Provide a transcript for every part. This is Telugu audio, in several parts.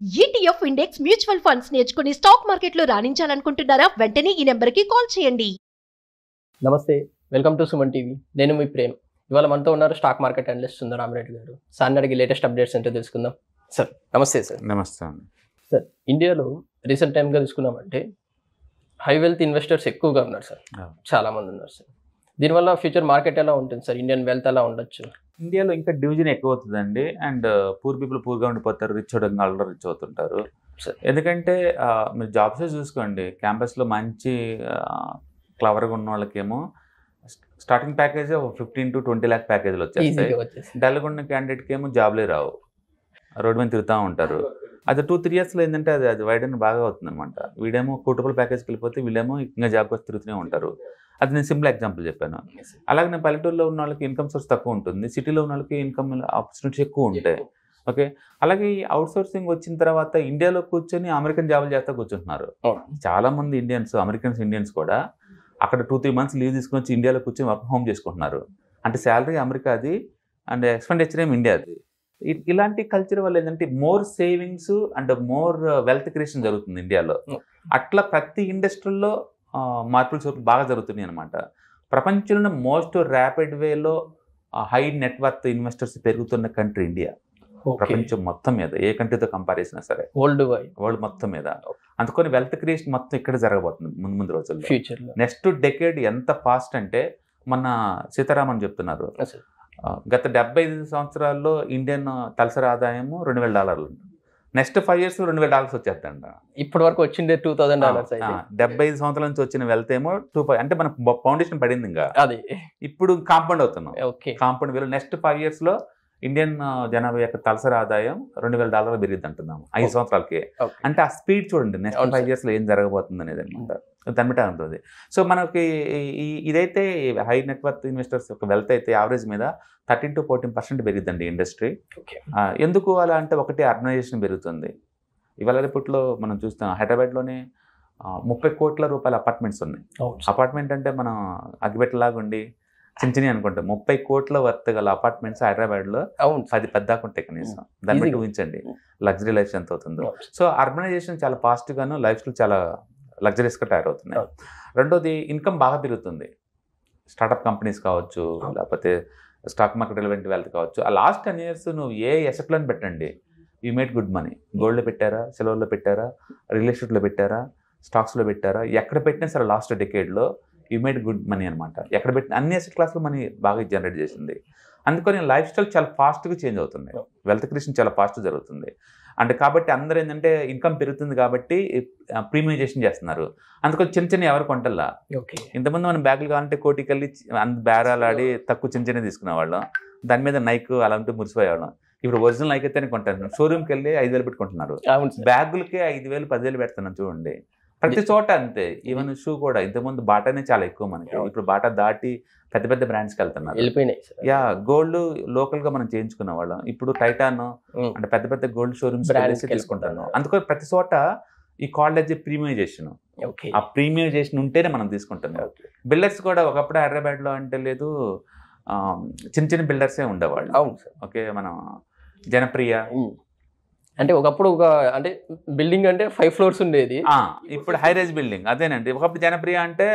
ETF ఇండెక్స్ మ్యూచువల్ ఫండ్స్ నేర్చుకుని స్టాక్ మార్కెట్లో రాణించాలనుకుంటున్నారా? వెంటనే ఈ నెంబర్కి కాల్ చేయండి. నమస్తే, వెల్కమ్ టు సుమన్ టీవీ. నేను మీ ప్రేమ్. ఇవాళ మనతో ఉన్నారు స్టాక్ మార్కెట్ అనలిస్ట్ సుందరామరెడ్డి గారు. సార్ని అడిగి లేటెస్ట్ అప్డేట్స్ ఏంటో తెలుసుకుందాం. సార్ నమస్తే. సార్ నమస్తే అండి. సార్, ఇండియాలో రీసెంట్ టైంగా తీసుకున్నామంటే హై వెల్త్ ఇన్వెస్టర్స్ ఎక్కువగా ఉన్నారు సార్, చాలామంది ఉన్నారు సార్. దీనివల్ల ఫ్యూచర్ మార్కెట్ ఎలా ఉంటుంది సార్? ఇండియన్ వెల్త్ ఎలా ఉండొచ్చు? ఇండియాలో ఇంకా డివిజన్ ఎక్కువ అవుతుందండి. అండ్ పూర్ పీపుల్ పూర్గా ఉండిపోతారు, రిచ్ వాళ్ళు రిచ్ అవుతుంటారు. ఎందుకంటే మీరు జాబ్సే చూసుకోండి, క్యాంపస్లో మంచి క్లవర్గా ఉన్న వాళ్ళకేమో స్టార్టింగ్ ప్యాకేజ్ 15 to 20 lakh ప్యాకేజ్లు వచ్చేస్తాయి. డల్గా ఉన్న క్యాండిడేట్కి ఏమో జాబ్లే రావు, రోడ్డు మీద తిరుగుతూ ఉంటారు. అది 2-3 yearsలో ఏంటంటే అది వైడన్ బాగా అవుతుంది అనమాట. వీడేమో కోటి ప్యాకేజ్కి వెళ్ళిపోతే వీళ్ళేమో ఇంకా జాబ్ కోసం తిరుగుతూనే ఉంటారు. అది నేను సింపుల్ ఎగ్జాంపుల్ చెప్పాను. అలాగే నేను పల్లెటూరులో ఉన్న వాళ్ళకి ఇన్కమ్ సోర్స్ తక్కువ ఉంటుంది, సిటీలో ఉన్న వాళ్ళకి ఇన్కమ్ ఆపర్చునిటీస్ ఎక్కువ ఉంటాయి. ఓకే, అలాగే ఈ అవుట్ సోర్సింగ్ వచ్చిన తర్వాత ఇండియాలో కూర్చొని అమెరికన్ జాబులు చేస్తా కూర్చుంటున్నారు. చాలామంది ఇండియన్స్, ఇండియన్స్ కూడా అక్కడ 2-3 months లీవ్ తీసుకుని వచ్చి ఇండియాలో కూర్చొని వర్క్ హోమ్ చేసుకుంటున్నారు. అంటే శాలరీ అమెరికాది అండ్ ఎక్స్పెండిచర్ ఏమి ఇండియాది. ఇలాంటి కల్చర్ వల్ల ఏంటంటే more savings and more wealth creation జరుగుతుంది ఇండియాలో. అట్లా ప్రతి ఇండస్ట్రీలో మార్పులు బాగా జరుగుతున్నాయి అనమాట. ప్రపంచంలో మోస్ట్ ర్యాపిడ్ వేలో హై నెట్వర్త్ ఇన్వెస్టర్స్ పెరుగుతున్న కంట్రీ ఇండియా. ప్రపంచం మొత్తం మీద ఏ కంట్రీతో కంపేర్ చేసినా సరే, వరల్డ్ మొత్తం మీద. అందుకని వెల్త్ క్రియేషన్ మొత్తం ఇక్కడ జరగబోతుంది ముందు రోజుల్లో, ఫ్యూచర్లో. నెక్స్ట్ డెకేడ్ ఎంత ఫాస్ట్ అంటే మన సీతారామన్ చెప్తున్నారు, గత 75 సంవత్సరాల్లో ఇండియన్ తలసరి ఆదాయము $2,000. Next 5 years $2,000 వచ్చేస్తంట. ఇప్పటి వరకు వచ్చిండే $2,000. 75 సంవత్సరాల నుంచి వచ్చిన వెల్త్ ఏమో 2,500, అంటే మనకు ఫౌండేషన్ పడింది. ఇంకా అది ఇప్పుడు కాంపౌండ్ అవుతున్నాం. కాంపౌండ్ వేలు నెక్స్ట్ 5 yearsలో ఇండియన్ జనాభా యొక్క తలసరి ఆదాయం $2,000 పెరిగింది అంటున్నాము 5 సంవత్సరాలకి. అంటే ఆ స్పీడ్ చూడండి, నెక్స్ట్ 5 yearsలో ఏం జరగబోతుంది అనేది అనమాట. దానిబట్టి ఉంటుంది. సో మనకి ఇదైతే హై నెట్వర్త్ ఇన్వెస్టర్స్ యొక్క వెల్త్ అయితే యావరేజ్ మీద 13 to 14% పెరిగిద్దండి ఇండస్ట్రీ. ఎందుకు అలా అంటే, ఒకటి అర్బనైజేషన్ పెరుగుతుంది. ఇవాళ రేపట్లో మనం చూస్తాం హైదరాబాద్లోనే 30 కోట్ల రూపాయల అపార్ట్మెంట్స్ ఉన్నాయి. అపార్ట్మెంట్ అంటే మనం అగ్గిపెట్టలాగా ఉండి చిన్న అనుకుంటాం. 30 కోట్ల వర్త్ గల అపార్ట్మెంట్స్ హైదరాబాద్లో 10 పెద్దాక ఉంటాయి కనీసం. దాన్ని బట్టి ఊహించండి లగ్జరీ లైఫ్ ఎంత అవుతుందో. సో అర్బనైజేషన్ చాలా ఫాస్ట్గాను, లైఫ్ స్టైల్ చాలా లగ్జరీస్గా తయారవుతున్నాయి. రెండోది ఇన్కమ్ బాగా పెరుగుతుంది. స్టార్టప్ కంపెనీస్ కావచ్చు, లేకపోతే స్టాక్ మార్కెట్ రిలవెంట్ వెల్త్ కావచ్చు. ఆ లాస్ట్ 10 years నువ్వు ఏ ఎసెట్లను పెట్టండి, యూ మేడ్ గుడ్ మనీ. గోల్డ్లో పెట్టారా, సిల్వర్లో పెట్టారా, రియల్ ఎస్టేట్లో పెట్టారా, స్టాక్స్లో పెట్టారా, ఎక్కడ పెట్టినా సరే లాస్ట్ డెకేడ్లో యూ మేడ్ గుడ్ మనీ అనమాట. ఎక్కడ పెట్టిన అన్ని అసెట్ క్లాస్లో మనీ బాగా జనరేట్ చేసింది. అందుకని లైఫ్ స్టైల్ చాలా ఫాస్ట్గా చేంజ్ అవుతుంది, వెల్త్ క్రియేషన్ చాలా ఫాస్ట్గా జరుగుతుంది. అంటే కాబట్టి అందరూ ఏంటంటే ఇన్కమ్ పెరుగుతుంది కాబట్టి ప్రీమియైజేషన్ చేస్తున్నారు. అందుకని చిన్న ఎవరు కొంటల్లా. ఇంతమంది మనం బ్యాగులు కావాలంటే కోటికి వెళ్ళి బేరాలు ఆడి తక్కువ చిన్న తీసుకునేవాళ్ళం. దాని మీద నైక్ అలా ఉంటే మురిసిపోయేవాళ్ళం. ఇప్పుడు ఒరిజినల్ నైక్ అయితేనే కొంటాను. షోరూమ్కి వెళ్ళి 5,000 పెట్టుకుంటున్నారు. బ్యాగులకే 5,000, 10,000 పెడుతున్నాను చూడండి. ప్రతి చోట అంతే. ఈవెన్ షూ కూడా ఇంతకుముందు బాటానే చాలా ఎక్కువ మనకి, ఇప్పుడు బాటా దాటి పెద్ద పెద్ద బ్రాండ్స్కి వెళ్తున్నారు. గోల్డ్ లోకల్గా మనం చేయించుకునే వాళ్ళం, ఇప్పుడు టైటాన్ అంటే పెద్ద పెద్ద గోల్డ్ షోరూమ్స్ తీసుకుంటాను. అందుకని ప్రతి చోట ఈ కాలేజ్ ప్రీమియైజేషన్, ఆ ప్రీమియైజేషన్ ఉంటేనే మనం తీసుకుంటున్నాం. బిల్డర్స్ కూడా ఒకప్పుడు హైదరాబాద్లో అంటే లేదు, చిన్న బిల్డర్సే ఉండేవాళ్ళు. ఓకే, మనం జనప్రియ అంటే ఒకప్పుడు అంటే బిల్డింగ్ అంటే 5 floors ఉండేది, ఇప్పుడు హై రైజ్ బిల్డింగ్. అదేనండి, ఒకప్పుడు జనప్రియ అంటే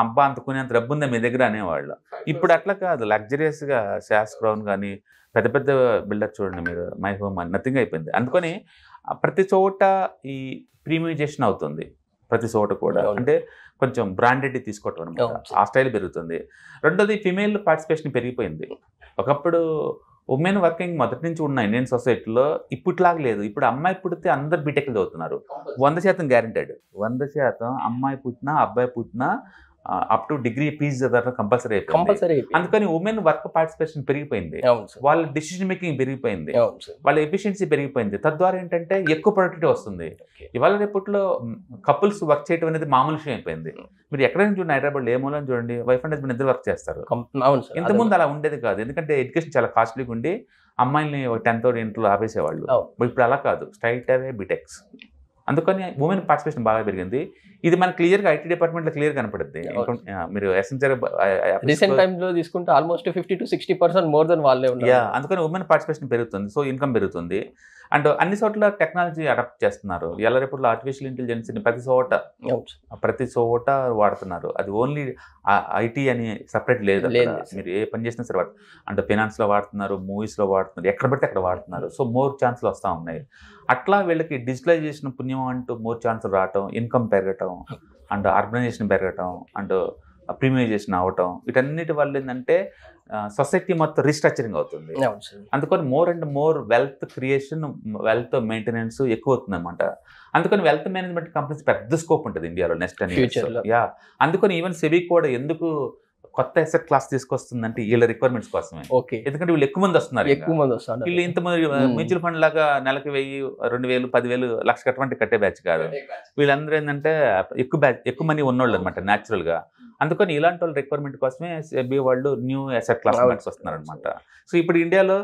అబ్బా అంత కొనేంత డబ్బు ఉందా మీ దగ్గర అనేవాళ్ళు. ఇప్పుడు అట్లా కాదు, లగ్జరియస్గా శాస్ క్రౌన్ కానీ పెద్ద పెద్ద బిల్డర్ చూడండి మీరు, మై హోమ్ అని నథింగ్ అయిపోయింది. అందుకని ప్రతి చోట ఈ ప్రీమియైజేషన్ అవుతుంది, ప్రతి చోట కూడా. అంటే కొంచెం బ్రాండెడ్ తీసుకోవటం అనమాట, ఆ స్టైల్ పెరుగుతుంది. రెండోది ఫిమేల్ పార్టిసిపేషన్ పెరిగిపోయింది. ఒకప్పుడు ఉమెన్ వర్కింగ్ మొదటి నుంచి ఉన్న ఇండియన్ సొసైటీలో ఇప్పట్లాగా లేదు. ఇప్పుడు అమ్మాయి పుడితే అందరు బీటెక్లు చదువుతున్నారు, 100% గ్యారెంటెడ్. 100% అమ్మాయి పుట్టినా అబ్బాయి పుట్టినా అప్ టు డిగ్రీ పీజీ చదవడం కంపల్సరీ అయిపోయింది. అందుకని ఉమెన్ వర్క్ పార్టిసిపేషన్ పెరిగిపోయింది, వాళ్ళ డిసిషన్ మేకింగ్ పెరిగిపోయింది, వాళ్ళ ఎఫిషియన్సీ పెరిగిపోయింది. తద్వారా ఏంటంటే ఎక్కువ ప్రొడక్టివిటీ వస్తుంది. ఇవాళ రేపట్లో కపుల్స్ వర్క్ చేయడం అనేది మామూలు విషయం అయిపోయింది. మీరు ఎక్కడైనా చూడండి, హైదరాబాద్లో ఏ మూలని చూడండి, వైఫ్ అండ్ హస్బెండ్ ఇద్దరు వర్క్ చేస్తారు. ఇంతకుముందు అలా ఉండేది కాదు, ఎందుకంటే ఎడ్యుకేషన్ చాలా కాస్ట్లీగా ఉండి అమ్మాయిల్ని 10th ఇంట్లో ఆపేసేవాళ్ళు. ఇప్పుడు అలా కాదు, స్ట్రైట్ అవే బీటెక్స్. అందుకని ఉమెన్ పార్టిసిపేషన్ బాగా పెరిగింది. ఇది మనకి క్లియర్గా ఐటీ డిపార్ట్మెంట్లో క్లియర్ కనపడుద్ది. మీరు ఎసెన్షియల్ రీసెంట్ టైంలో తీసుకుంటే ఆల్మోస్ట్ 50 to 60% మోర్ దెన్ వాళ్ళే ఉన్నారు. అందుకని ఉమెన్ పార్టిసిపేషన్ పెరుగుతుంది, సో ఇన్కమ్ పెరుగుతుంది. అండ్ అన్ని చోట్ల టెక్నాలజీ అడాప్ట్ చేస్తున్నారు. ఎల్లరేపట్లో ఆర్టిఫిషియల్ ఇంటెలిజెన్స్ని ప్రతి చోట వాడుతున్నారు. అది ఓన్లీ ఐటీ అని సపరేట్ లేదు. మీరు ఏ పని చేసినా సరే అంటే ఫైనాన్స్లో వాడుతున్నారు, మూవీస్లో వాడుతున్నారు, ఎక్కడ పడితే అక్కడ వాడుతున్నారు. సో మోర్ ఛాన్స్లు వస్తూ ఉన్నాయి. అట్లా వీళ్ళకి డిజిటలైజేషన్ పుణ్యం అంటూ మోర్ ఛాన్సులు రావటం, ఇన్కమ్ పెరగటం, అండ్ అర్బనైజేషన్ పెరగటం, అండ్ ప్రీమియైజేషన్ అవటం, వీటన్నిటి వల్ల ఏంటంటే సొసైటీ మొత్తం రీస్ట్రక్చరింగ్ అవుతుంది. అందుకని more and more wealth creation, wealth maintenance ఎక్కువ అవుతుంది అనమాట. అందుకని వెల్త్ మేనేజ్మెంట్ కంపెనీస్ పెద్ద స్కోప్ ఉంటుంది ఇండియాలో నెక్స్ట్ 10 years. యా, అందుకని ఈవెన్ సెబీ కూడా ఎందుకు కొత్త అసెట్ క్లాస్ తీసుకొస్తుందంటే వీళ్ళ రిక్వైర్మెంట్స్ కోసమే. ఎందుకంటే వీళ్ళు ఎక్కువ మంది వస్తున్నారు. వీళ్ళు ఇంతమంది మ్యూచువల్ ఫండ్ లాగా నెలకి 1000, 2000, 10,000, లక్ష కట్టే బ్యాచ్ కాదు. వీళ్ళందరూ ఏంటంటే ఎక్కువ మనీ ఉన్నోళ్ళు అనమాట న్యాచురల్ గా. అందుకని ఇలాంటి వాళ్ళ రిక్వైర్మెంట్ కోసమే సెబీ వాళ్ళు న్యూ అసెట్ క్లాస్ వస్తున్నారు అనమాట. సో ఇప్పుడు ఇండియాలో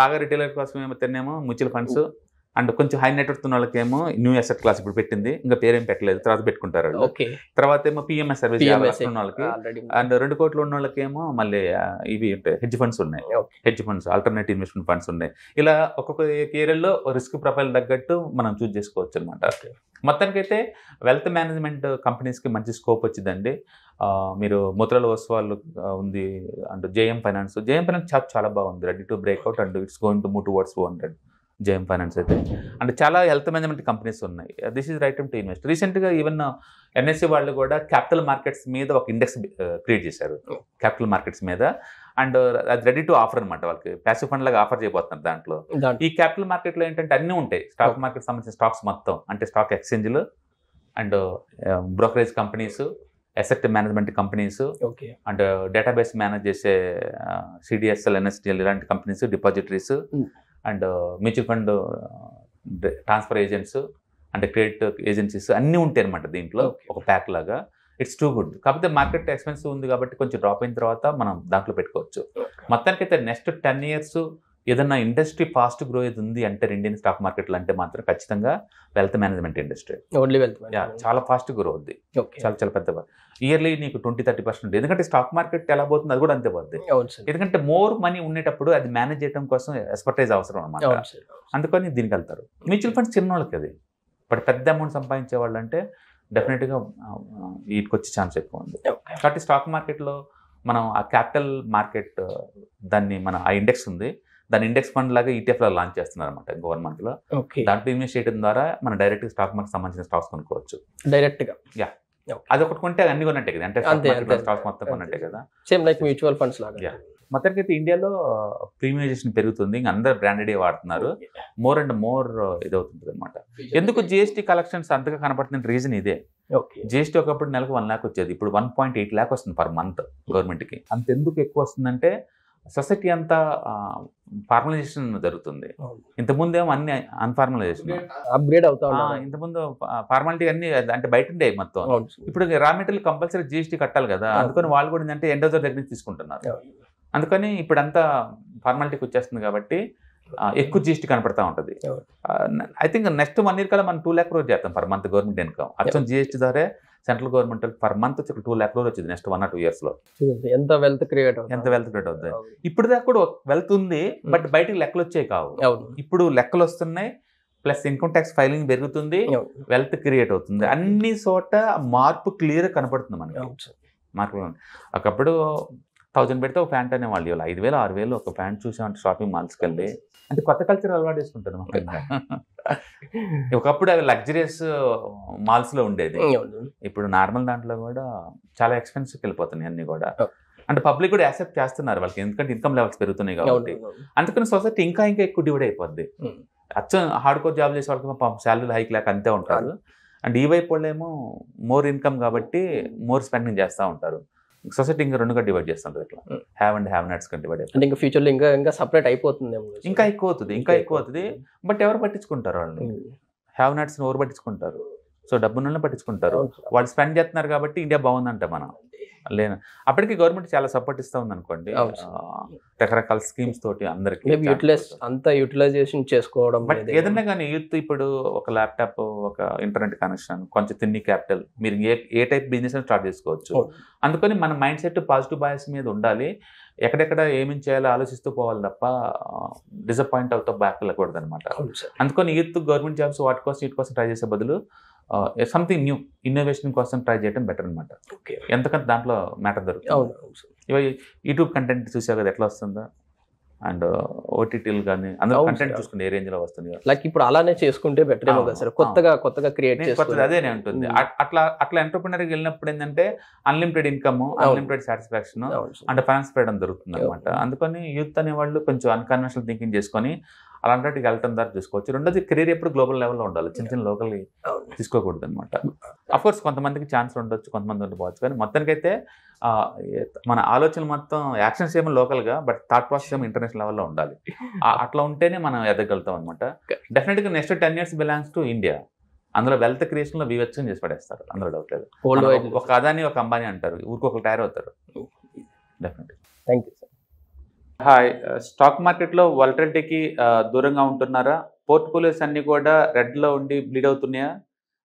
బాగా రిటైలర్ కోసం ఏమో మ్యూచువల్ ఫండ్స్, అండ్ కొంచెం హై నెట్వర్త్ ఉన్న వాళ్ళకేమో న్యూ అసెట్ క్లాస్ ఇప్పుడు పెట్టింది, ఇంకా పేరేం పెట్టలేదు, తర్వాత పెట్టుకుంటారు. తర్వాత ఏమో పిఎంఎస్ సర్వీస్ ఉన్న వాళ్ళకి, అండ్ 2 కోట్లు ఉన్న వాళ్ళకేమో మళ్ళీ ఇవి ఉంటాయి హెడ్జ్ ఫండ్స్ ఉన్నాయి, hedge funds, alternative investment funds ఉన్నాయి. ఇలా ఒక్కొక్క ఏరియాలో రిస్క్ ప్రొఫైల్ తగ్గట్టు మనం చూస్ చేసుకోవచ్చు అనమాట. మొత్తానికైతే వెల్త్ మేనేజ్మెంట్ కంపెనీస్కి మంచి స్కోప్ వచ్చిందండి. మీరు ముద్రల వస్తువులు ఉంది, అండ్ జేఎం ఫైనాన్స్ చాలా బాగుంది, ready to breakout, and it's going to move towards 200. JM Finance అయితే అంటే చాలా హెల్త్ మేనేజ్మెంట్ కంపెనీస్ ఉన్నాయి. This is right time to invest. రీసెంట్గా ఈవెన్ ఎన్ఎస్సి వాళ్ళు కూడా క్యాపిటల్ మార్కెట్స్ మీద ఒక ఇండెక్స్ క్రియేట్ చేశారు, క్యాపిటల్ మార్కెట్స్ మీద. అండ్ అది రెడీ టు ఆఫర్ అనమాట. వాళ్ళకి ప్యాసివ్ ఫండ్ లాగా ఆఫర్ చేయబోతున్నారు. దాంట్లో ఈ క్యాపిటల్ మార్కెట్లో ఏంటంటే అన్నీ ఉంటాయి. స్టాక్ మార్కెట్ సంబంధించిన స్టాక్స్ మొత్తం, అంటే స్టాక్ ఎక్స్చేంజ్లు, and brokerage companies, asset management companies, and database manage చేసే సిడిఎస్ఎల్, ఎన్ఎస్డిఎల్ ఇలాంటి companies, depositories, and mutual fund transfer agents, అంటే క్రెడిట్ ఏజెన్సీస్ అన్నీ ఉంటాయి అనమాట దీంట్లో ఒక ప్యాక్ లాగా. It's too good. కాకపోతే మార్కెట్ ఎక్స్పెన్సివ్ ఉంది కాబట్టి కొంచెం డ్రాప్ అయిన తర్వాత మనం దాంట్లో పెట్టుకోవచ్చు. మొత్తానికైతే నెక్స్ట్ 10 years ఏదన్నా ఇండస్ట్రీ ఫాస్ట్ గ్రో ఏది ఉంది అంటే ఇండియన్ స్టాక్ మార్కెట్లో అంటే మాత్రం ఖచ్చితంగా వెల్త్ మేనేజ్మెంట్ ఇండస్ట్రీ. చాలా ఫాస్ట్ గ్రో అవుద్ది, చాలా పెద్ద. ఇయర్లీ నీకు 20-30% ఎందుకంటే స్టాక్ మార్కెట్ ఎలా పోతుంది అది కూడా అంతే పోద్ది. ఎందుకంటే మోర్ మనీ ఉండేటప్పుడు అది మేనేజ్ చేయడం కోసం ఎక్స్పర్టైజ్ అవసరం అనమాట. అందుకని దీనికి వెళ్తారు. మ్యూచువల్ ఫండ్స్ చిన్న వాళ్ళకి అది, బట్ పెద్ద అమౌంట్ సంపాదించే వాళ్ళు అంటే డెఫినెట్గా వీటికి వచ్చే ఛాన్స్ ఎక్కువ ఉంది. కాబట్టి స్టాక్ మార్కెట్లో మనం ఆ క్యాపిటల్ మార్కెట్ దాన్ని మన ఆ ఇండెక్స్ ఉంది, దాని ఇండెక్స్ ఫండ్ లాగా ఈటీఎఫ్ లాంచ్ చేస్తున్నారు అనమాట ఇంకో 1 month లో. దాంట్లో ఇన్వెస్ట్ చేయడం ద్వారా మనం డైరెక్ట్ స్టాక్ మార్కెట్ సంబంధించిన స్టాక్స్ కొనుక్కోవచ్చు డైరెక్ట్గా. యా, అది ఒకటి కొంటే అన్ని కొన్నట్టే కదా, అంటే స్టాక్స్ మొత్తం కొన్నట్టే కదా, సేమ్ లైక్ మ్యూచువల్ ఫండ్స్ లాగా. మొత్తానికైతే ఇండియాలో ప్రీమియైజేషన్ పెరుగుతుంది, ఇంకా అందరు బ్రాండెడే వాడుతున్నారు, మోర్ అండ్ మోర్ ఇదవుతుంది అనమాట. ఎందుకు జిఎస్టీ కలెక్షన్స్ అంతగా కనపడుతున్న రీజన్ ఇదే. జిఎస్టీ ఒకప్పుడు నెలకు 1 lakh వచ్చేది, ఇప్పుడు 1.8 lakh వస్తుంది పర్ మంత్ గవర్నమెంట్కి. అంత ఎందుకు ఎక్కువ వస్తుందంటే సొసైటీ అంతా ఫార్మలైజేషన్ జరుగుతుంది. ఇంతకుముందేమో అన్ని అన్ఫార్మలైజేషన్ అప్గ్రేడ్ అవుతా, ఇంతకుముందు ఫార్మాలిటీ అన్ని అంటే బయట ఉండే మొత్తం. ఇప్పుడు రా మెటీరియల్ కంపల్సరీ జిఎస్టీ కట్టాలి కదా, అందుకని వాళ్ళు కూడా ఏంటంటే ఎండోజర్ దగ్గర నుంచి తీసుకుంటున్నారు. అందుకని ఇప్పుడు అంతా ఫార్మాలిటీకి వచ్చేస్తుంది కాబట్టి ఎక్కువ జిఎస్టీ కనపడతా ఉంటుంది. ఐ థింక్ నెక్స్ట్ 1 year కల్లా మనం 2 lakh crore చేస్తాం పర్ మంత్ గవర్నమెంట్ ఇన్కమ్. అచ్చం జిఎస్టీ ద్వారా సెంట్రల్ గవర్నమెంట్ పర్ మంత్ వచ్చి 2 lakh crore వచ్చింది నెక్స్ట్ 1 or 2 years లో. ఎంత వెల్త్ క్రియేట్ అవుతుంది. ఇప్పుడు దాకా కూడా వెల్త్ ఉంది, బట్ బయటికి లెక్కలు వచ్చాయి కావు. ఇప్పుడు లెక్కలు వస్తున్నాయి, ప్లస్ ఇన్కమ్ ట్యాక్స్ ఫైలింగ్ పెరుగుతుంది, వెల్త్ క్రియేట్ అవుతుంది. అన్ని చోట మార్పు క్లియర్ కనపడుతుంది మనకి. మార్పు ఒకప్పుడు 1000 పెడితే ఒక ప్యాంట్ అనేవాళ్ళు, 5,000 6,000 ఒక ప్యాంట్ చూసామంటే షాపింగ్ మాల్స్కి వెళ్ళి, అంటే కొత్త కల్చర్ అలవాటు చేసుకుంటారు. ఒకప్పుడు అవి లగ్జరియస్ మాల్స్లో ఉండేది, ఇప్పుడు నార్మల్ దాంట్లో కూడా చాలా ఎక్స్పెన్సివ్కి వెళ్ళిపోతున్నాయి అన్ని కూడా. అంటే పబ్లిక్ కూడా యాక్సెప్ట్ చేస్తున్నారు వాళ్ళకి, ఎందుకంటే ఇన్కమ్ లెవెల్స్ పెరుగుతున్నాయి కాబట్టి. అందుకని సొసైటీ ఇంకా ఎక్కువ డివైడ్ అయిపోద్ది. అచ్చం హార్డ్ కోర్ జాబ్ చేసే వాళ్ళకి శాలరీ హైక్ లేక అంతే ఉంటారు, అండ్ ఈ వైపు వాళ్ళు ఏమో మోర్ ఇన్కమ్ కాబట్టి మోర్ స్పెండింగ్ చేస్తూ ఉంటారు. సొసైటీ ఇంకా 2గా డివైడ్ చేస్తుంటారు, ఇట్లా హ్యావ్ అండ్ హ్యావ్ నాట్స్ గా డివైడ్ అయిపోతుంది. ఇంకా ఫ్యూచర్లో ఇంకా సపరేట్ అయిపోతుంది, ఇంకా ఎక్కువ అవుతుంది. బట్ ఎవరు పట్టించుకుంటారు వాళ్ళు? హ్యావ్ నాట్స్ ఎవరు పట్టించుకుంటారు? సో డబ్బున్న పట్టించుకుంటారు, వాళ్ళు స్పెండ్ చేస్తున్నారు కాబట్టి ఇండియా బాగుందంట. మనం లేను అప్పటికి గవర్నమెంట్ చాలా సపోర్ట్ ఇస్తూ ఉంది అనుకోండి, రకరకాల స్కీమ్స్ తోటి అందరికి అంతా యూటిలైజేషన్ చేసుకోవడం. బట్ ఏదన్నా కానీ యూత్ ఇప్పుడు ఒక ల్యాప్టాప్, ఒక ఇంటర్నెట్ కనెక్షన్, కొంచెం తిన్ని క్యాపిటల్, మీరు ఏ టైప్ బిజినెస్ స్టార్ట్ చేసుకోవచ్చు. అందుకని మన మైండ్ సెట్ పాజిటివ్ బయాస్ మీద ఉండాలి. ఎక్కడెక్కడ ఏమేం చేయాలో ఆలోచిస్తూ పోవాలి తప్ప డిసప్పాయింట్ అవుతా బ్యాక్ వెళ్ళకూడదు అనమాట. అందుకని యూత్ గవర్నమెంట్ జాబ్స్ వాటి కోసం వీటి కోసం ట్రై చేసే బదులు సంథింగ్ న్యూ ఇన్నోవేషన్ కోసం ట్రై చేయడం బెటర్ అనమాట. ఎంతకంటే దాంట్లో మ్యాటర్ దొరుకుతుంది. ఇవి యూట్యూబ్ కంటెంట్ చూసే కదా ఎట్లా వస్తుందో, అండ్ ఓటీటీలు కానీ అందరూ కంటెంట్ చూసుకుంటే ఏ రేంజ్ లో వస్తుంది. లైక్ ఇప్పుడు అలానే చేసుకుంటే బెటర్ ఏమో కదా సార్, కొత్తగా క్రియేట్ చేసుకుంటే అదేనే ఉంటుంది. అట్లా ఎంటర్‌ప్రెన్యూర్‌కి వెళ్ళినప్పుడు ఏంటంటే అన్లిమిటెడ్ ఇన్కమ్, అన్లిమిటెడ్ సాటిస్ఫాక్షన్ అంటే ఫైనాన్స్ ఫ్రీడమ్ దొరుకుతుంది అనమాట. అందుకని యూత్ అనే వాళ్ళు కొంచెం అన్కన్వెన్షనల్ థింకింగ్ చేసుకొని అలాంటి వెళ్ళటం ద్వారా చూసుకోవచ్చు. రెండోది కెరీర్ ఎప్పుడు గ్లోబల్ లెవెల్లో ఉండాలి, చిన్న చిన్న లోకల్ తీసుకోకూడదు అనమాట. అఫ్కోర్స్ కొంతమందికి ఛాన్స్ ఉండొచ్చు, కొంతమంది ఉండవచ్చు, కానీ మొత్తానికైతే మన ఆలోచన మొత్తం యాక్షన్స్ ఏమో లోకల్గా, బట్ థాట్ ప్రాసెస్ ఏమో ఇంటర్నేషనల్ లెవెల్లో ఉండాలి. అట్లా ఉంటేనే మనం ఎదగలుగుతాం అనమాట. డెఫినెట్గా next 10 years belongs to India. అందులో వెల్త్ క్రియేషన్లో వివచ్చం చేసి పడేస్తారు, అందులో డౌట్ లేదు. ఒక అదాని ఒక అంబానీ అంటారు, ఊరికొకరు తయారు అవుతారు. డెఫినెట్గా. Thank you sir. Hi, stock మార్కెట్లో వాలటిలిటీకి దూరంగా ఉంటున్నారా? పోర్ట్ఫోలియోస్ అన్నీ కూడా రెడ్లో ఉండి బ్లీడ్ అవుతున్నాయా?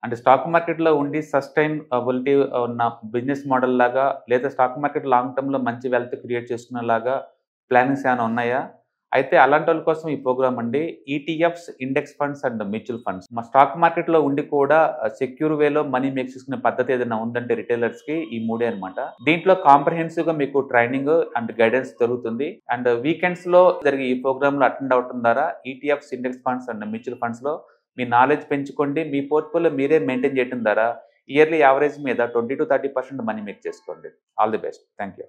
అంటే స్టాక్ మార్కెట్లో ఉండి సస్టైనబిలిటీ ఉన్న బిజినెస్ మోడల్ లాగా, లేదా స్టాక్ మార్కెట్ లాంగ్ టర్మ్లో మంచి వెల్త్ క్రియేట్ చేసుకునేలాగా ప్లానింగ్స్ ఏమైనా ఉన్నాయా? అయితే అలాంటి వాళ్ళ కోసం ఈ ప్రోగ్రామ్ అండి. ETFs, index funds and mutual funds. మా స్టాక్ మార్కెట్లో ఉండి కూడా సెక్యూర్ వేలో మనీ మేక్ చేసుకునే పద్ధతి ఏదైనా ఉందంటే రిటైలర్స్కి ఈ మూడే అనమాట. దీంట్లో కాంప్రహెన్సివ్గా మీకు ట్రైనింగ్ అండ్ గైడెన్స్ దొరుకుతుంది. అండ్ వీకెండ్స్లో జరిగే ఈ ప్రోగ్రాంలో అటెండ్ అవడం ద్వారా ETFs, index funds and mutual ఫండ్స్లో మీ నాలెడ్జ్ పెంచుకోండి. మీ పోర్ట్ఫోలియో మీరే మెయింటైన్ చేయడం ద్వారా ఇయర్లీ యావరేజ్ మీద 20 to 30% మనీ మేక్ చేసుకోండి. All the best. Thank you.